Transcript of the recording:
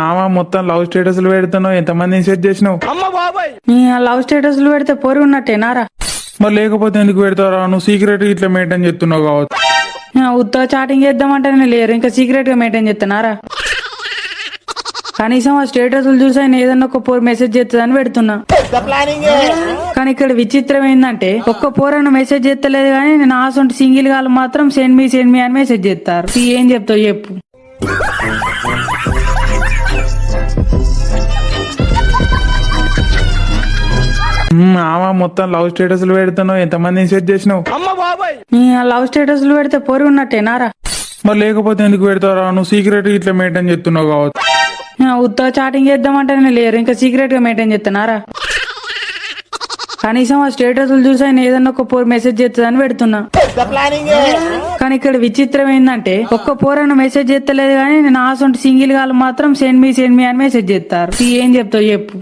ఆమె మొత్తం లవ్ స్టేటస్లు పెడుతున్నావు, ఎంతమందిని సెట్ చేసినావు? నీ ఆ లవ్ స్టేటస్లు పెడితే పోరి ఉన్నట్టేనారా? మరి లేకపోతే ఎందుకు పెడతారా? నువ్వు సీక్రెట్ ఇట్లా మెయింటైన్ చేస్తున్నావు కావచ్చు. ఉత్తా చాటింగ్ చేద్దామంటేనే లేరు, ఇంకా సీక్రెట్ గా మెయింటైన్ చేస్తున్నారా? కనీసం ఆ స్టేటస్లు చూసి ఆయన ఏదన్నా ఒక పోరు మెసేజ్ చేస్తుందని పెడుతున్నా. కానీ ఇక్కడ విచిత్రం ఏంటంటే ఒక్క పోరను మెసేజ్ చేస్తలేదు కానీ నేను ఆసొంటి సింగిల్ గాలు మాత్రం సెండ్ మీ అని మెసేజ్ చేస్తారు. ఏం చెప్తావు చెప్పు? ఆమె మొత్తం లవ్ స్టేటస్లు పెడుతున్నావు, ఎంతమందిని సెట్ చేసినావు? నీ ఆ లవ్ స్టేటస్లు పెడితే పోరి ఉన్నట్టేనారా? మరి లేకపోతే ఎందుకు పెడతారా? నువ్వు సీక్రెట్ ఇట్లా మెయింటైన్ చేస్తున్నావు కావచ్చు. ఉత్తా చాటింగ్ చేద్దామంటేనే లేరు, ఇంకా సీక్రెట్ గా మెయింటైన్ చేస్తున్నారా? కనీసం ఆ స్టేటస్లు చూసి ఆయన ఏదన్నా ఒక పోరు మెసేజ్ చేస్తుందని పెడుతున్నా. కానీ ఇక్కడ విచిత్రం ఏంటంటే ఒక్క పోరను మెసేజ్ చేస్తలేదు కానీ నేను ఆసొంటి సింగిల్ గాలు మాత్రం సెండ్ మీ అని మెసేజ్ చేస్తారు. ఏం చెప్తావు చెప్పు?